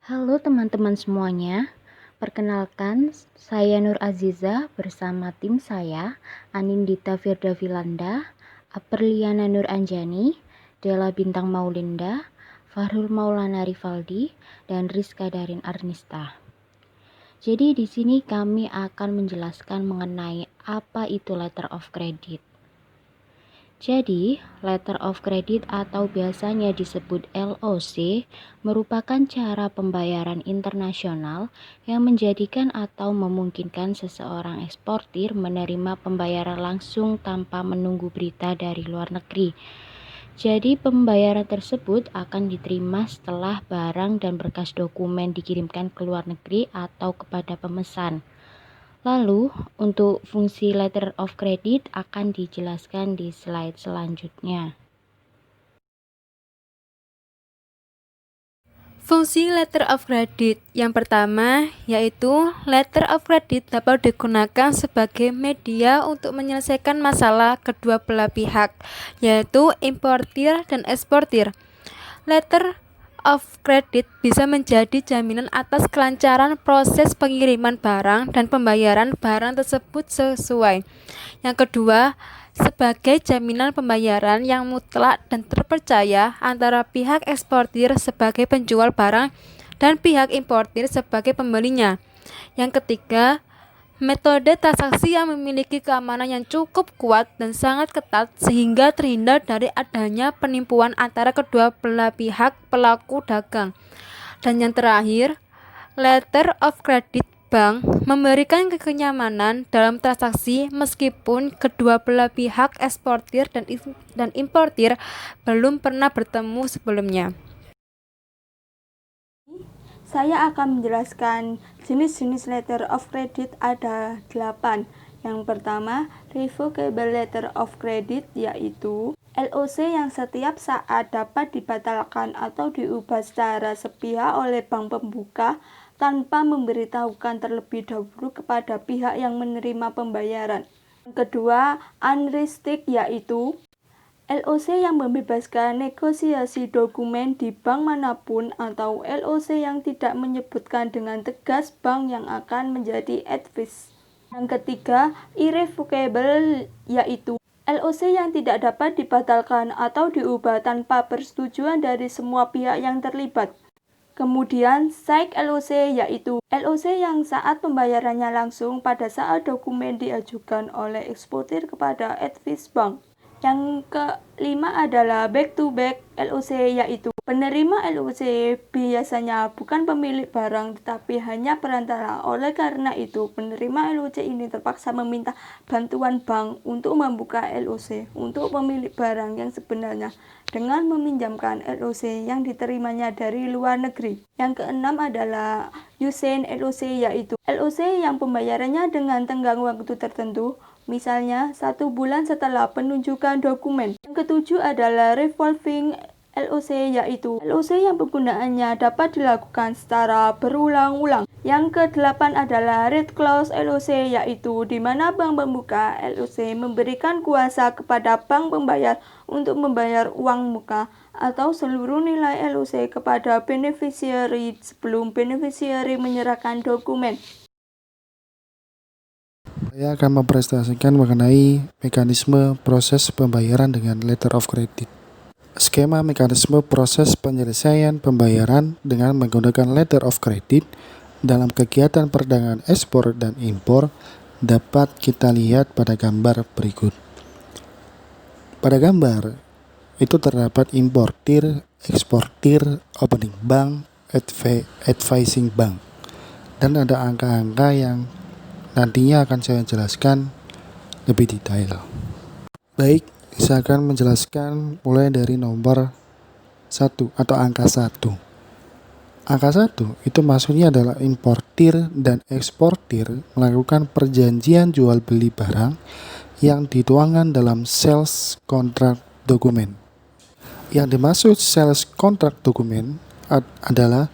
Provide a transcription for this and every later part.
Halo teman-teman semuanya, perkenalkan saya Nur Aziza bersama tim saya, Anindita Firdavilanda, Aperliana Nur Anjani, Della Bintang Maulinda, Farhul Maulana Rivaldi, dan Rizka Darin Arnista. Jadi di sini kami akan menjelaskan mengenai apa itu letter of credit. Jadi, letter of credit atau biasanya disebut LOC merupakan cara pembayaran internasional yang menjadikan atau memungkinkan seseorang eksportir menerima pembayaran langsung tanpa menunggu berita dari luar negeri. Jadi, pembayaran tersebut akan diterima setelah barang dan berkas dokumen dikirimkan ke luar negeri atau kepada pemesan. Lalu, untuk fungsi letter of credit akan dijelaskan di slide selanjutnya. Fungsi letter of credit yang pertama yaitu letter of credit dapat digunakan sebagai media untuk menyelesaikan masalah kedua belah pihak, yaitu importir dan eksportir. Letter of credit bisa menjadi jaminan atas kelancaran proses pengiriman barang dan pembayaran barang tersebut sesuai. Yang kedua, sebagai jaminan pembayaran yang mutlak dan terpercaya antara pihak eksportir sebagai penjual barang dan pihak importir sebagai pembelinya. Yang ketiga, metode transaksi yang memiliki keamanan yang cukup kuat dan sangat ketat sehingga terhindar dari adanya penipuan antara kedua belah pihak pelaku dagang. Dan yang terakhir, letter of credit bank memberikan kenyamanan dalam transaksi meskipun kedua belah pihak eksportir dan importir belum pernah bertemu sebelumnya. Saya akan menjelaskan jenis-jenis letter of credit ada 8. Yang pertama, revocable letter of credit, yaitu LOC yang setiap saat dapat dibatalkan atau diubah secara sepihak oleh bank pembuka tanpa memberitahukan terlebih dahulu kepada pihak yang menerima pembayaran. Yang kedua, unrestricted, yaitu LOC yang membebaskan negosiasi dokumen di bank manapun atau LOC yang tidak menyebutkan dengan tegas bank yang akan menjadi advis. Yang ketiga, irrevocable, yaitu LOC yang tidak dapat dibatalkan atau diubah tanpa persetujuan dari semua pihak yang terlibat. Kemudian, SIG LOC, yaitu LOC yang saat pembayarannya langsung pada saat dokumen diajukan oleh eksportir kepada advis bank. Yang kelima adalah back-to-back LOC, yaitu penerima LOC biasanya bukan pemilik barang tetapi hanya perantara. Oleh karena itu, penerima LOC ini terpaksa meminta bantuan bank untuk membuka LOC untuk pemilik barang yang sebenarnya dengan meminjamkan LOC yang diterimanya dari luar negeri. Yang keenam adalah usance LOC, yaitu LOC yang pembayarannya dengan tenggang waktu tertentu, misalnya 1 bulan setelah penunjukan dokumen. Yang ketujuh adalah revolving LOC, yaitu LOC yang penggunaannya dapat dilakukan secara berulang-ulang. Yang kedelapan adalah red clause LOC, yaitu di mana bank pembuka LOC memberikan kuasa kepada bank pembayar untuk membayar uang muka atau seluruh nilai LOC kepada beneficiary sebelum beneficiary menyerahkan dokumen. Saya akan mempresentasikan mengenai mekanisme proses pembayaran dengan letter of credit. Skema mekanisme proses penyelesaian pembayaran dengan menggunakan letter of credit dalam kegiatan perdagangan ekspor dan impor dapat kita lihat pada gambar berikut. Pada gambar itu terdapat importir, eksportir, opening bank, advising bank, dan ada angka-angka yang nantinya akan saya jelaskan lebih detail. Baik, saya akan menjelaskan mulai dari nomor 1 atau angka 1. Angka 1 itu maksudnya adalah importir dan eksportir melakukan perjanjian jual beli barang yang dituangkan dalam sales contract document. Yang dimaksud sales contract document adalah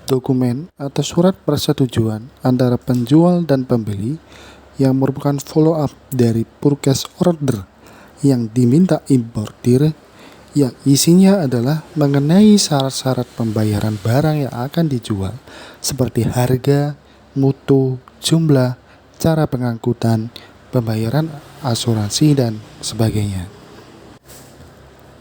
dokumen atau surat persetujuan antara penjual dan pembeli yang merupakan follow up dari purchase order yang diminta importir yang isinya adalah mengenai syarat-syarat pembayaran barang yang akan dijual seperti harga, mutu, jumlah, cara pengangkutan, pembayaran asuransi, dan sebagainya.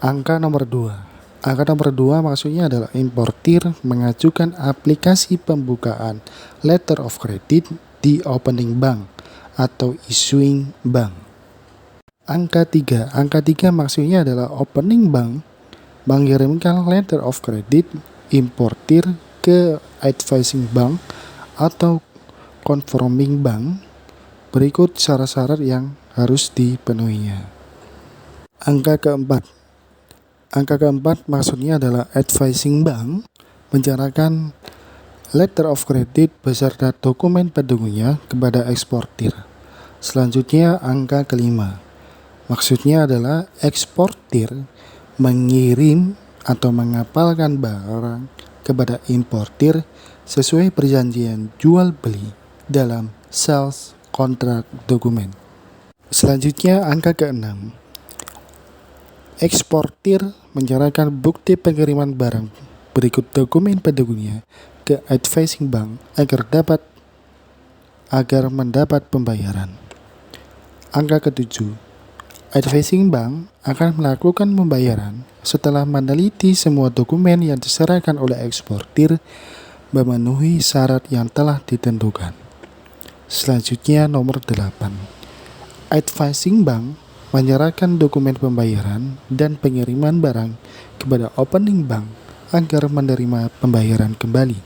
Angka nomor 2. Angka nomor 2 maksudnya adalah importir mengajukan aplikasi pembukaan letter of credit di opening bank atau issuing bank. Angka 3 maksudnya adalah opening bank mengirimkan letter of credit importir ke advising bank atau confirming bank berikut syarat-syarat yang harus dipenuhinya. Angka keempat maksudnya adalah advising bank menyerahkan letter of credit beserta dokumen pendukungnya kepada eksportir. Selanjutnya angka kelima. Maksudnya adalah eksportir mengirim atau mengapalkan barang kepada importir sesuai perjanjian jual beli dalam sales contract document. Selanjutnya angka keenam. Eksportir menyerahkan bukti pengiriman barang berikut dokumen pendukungnya ke advising bank agar mendapat pembayaran. Angka ketujuh. Advising bank akan melakukan pembayaran setelah meneliti semua dokumen yang diserahkan oleh eksportir memenuhi syarat yang telah ditentukan. Selanjutnya nomor 8. Advising bank menyerahkan dokumen pembayaran dan pengiriman barang kepada opening bank agar menerima pembayaran kembali.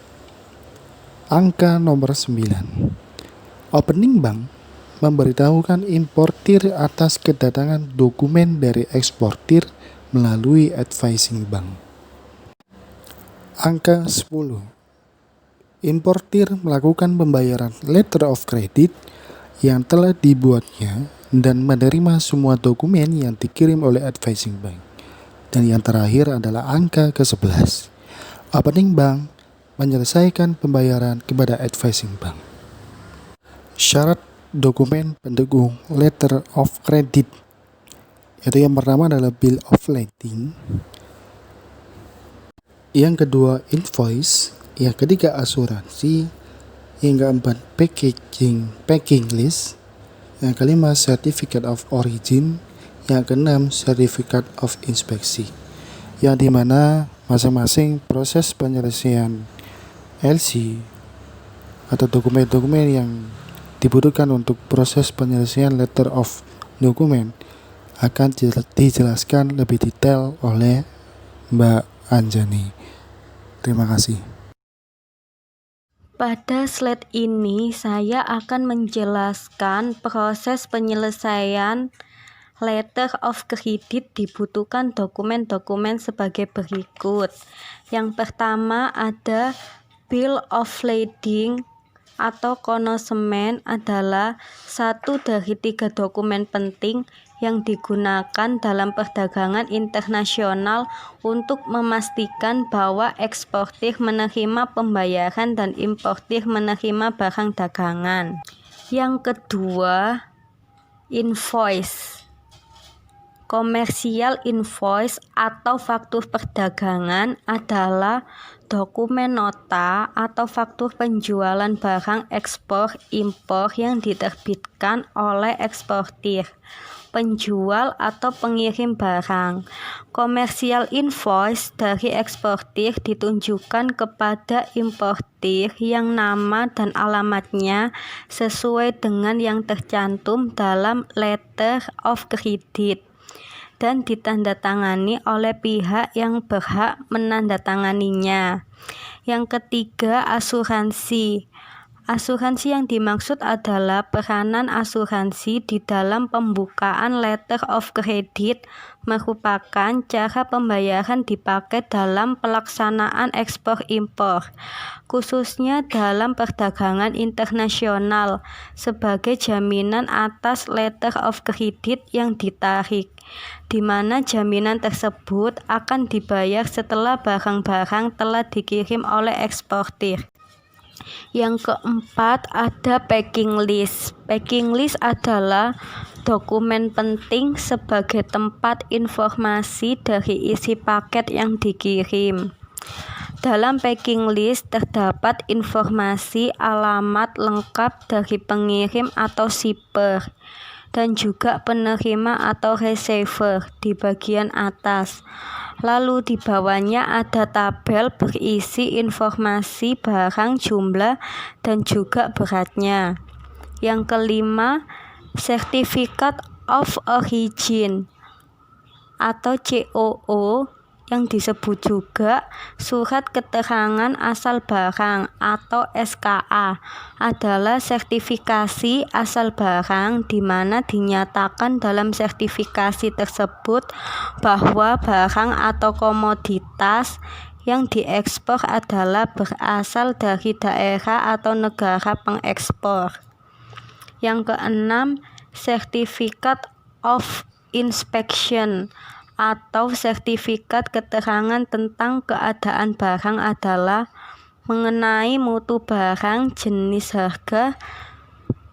Angka nomor 9. Opening bank memberitahukan importir atas kedatangan dokumen dari eksportir melalui advising bank. Angka 10. Importir melakukan pembayaran letter of credit yang telah dibuatnya dan menerima semua dokumen yang dikirim oleh advising bank. Dan yang terakhir adalah angka ke-11. Opening bank menyelesaikan pembayaran kepada advising bank. Syarat dokumen pendukung letter of credit, yaitu yang pertama adalah bill of lading, yang kedua invoice, yang ketiga asuransi, yang keempat packing list, yang kelima certificate of origin, yang keenam certificate of inspection, yang dimana masing-masing proses penyelesaian LC atau dokumen-dokumen yang dibutuhkan untuk proses penyelesaian letter of document akan dijelaskan lebih detail oleh Mbak Anjani. Terima kasih. Pada slide ini saya akan menjelaskan proses penyelesaian letter of credit. Dibutuhkan dokumen-dokumen sebagai berikut. Yang pertama ada bill of lading atau konosemen adalah satu dari 3 dokumen penting yang digunakan dalam perdagangan internasional untuk memastikan bahwa eksportir menerima pembayaran dan importir menerima barang dagangan. Yang kedua, invoice. Komersial invoice atau faktur perdagangan adalah dokumen nota atau faktur penjualan barang ekspor impor yang diterbitkan oleh eksportir, penjual atau pengirim barang. Komersial invoice dari eksportir ditunjukkan kepada importir yang nama dan alamatnya sesuai dengan yang tercantum dalam letter of credit dan ditandatangani oleh pihak yang berhak menandatanganinya. Yang ketiga, asuransi. Asuransi yang dimaksud adalah peranan asuransi di dalam pembukaan letter of credit merupakan cara pembayaran dipakai dalam pelaksanaan ekspor impor, khususnya dalam perdagangan internasional sebagai jaminan atas letter of credit yang ditarik, di mana jaminan tersebut akan dibayar setelah barang-barang telah dikirim oleh eksportir. Yang keempat ada packing list. Packing list adalah dokumen penting sebagai tempat informasi dari isi paket yang dikirim. Dalam packing list terdapat informasi alamat lengkap dari pengirim atau shipper dan juga penerima atau receiver di bagian atas. Lalu di bawahnya ada tabel berisi informasi barang, jumlah, dan juga beratnya. Yang kelima, Certificate of Origin atau COO yang disebut juga Surat Keterangan Asal Barang atau SKA adalah sertifikasi asal barang di mana dinyatakan dalam sertifikasi tersebut bahwa barang atau komoditas yang diekspor adalah berasal dari daerah atau negara pengekspor. Yang keenam, Certificate of Inspection atau sertifikat keterangan tentang keadaan barang adalah mengenai mutu barang, jenis, harga,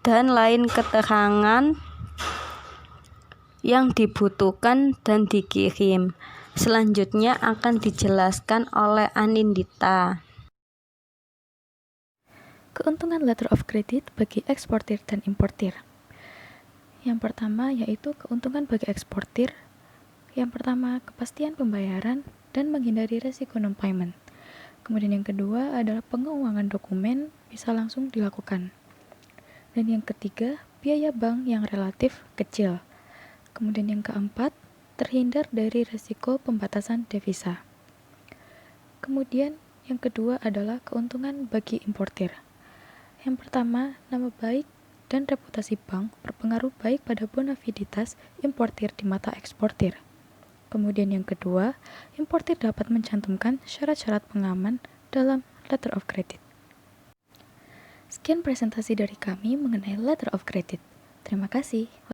dan lain keterangan yang dibutuhkan dan dikirim. Selanjutnya akan dijelaskan oleh Anindita. Keuntungan letter of credit bagi eksportir dan importir. Yang pertama yaitu keuntungan bagi eksportir. Yang pertama, kepastian pembayaran dan menghindari resiko non-payment. Kemudian yang kedua adalah pengeuangan dokumen bisa langsung dilakukan. Dan yang ketiga, biaya bank yang relatif kecil. Kemudian yang keempat, terhindar dari resiko pembatasan devisa. Kemudian yang kedua adalah keuntungan bagi importir. Yang pertama, nama baik dan reputasi bank berpengaruh baik pada bonafiditas importir di mata eksportir. Kemudian yang kedua, importir dapat mencantumkan syarat-syarat pengaman dalam letter of credit. Sekian presentasi dari kami mengenai letter of credit. Terima kasih.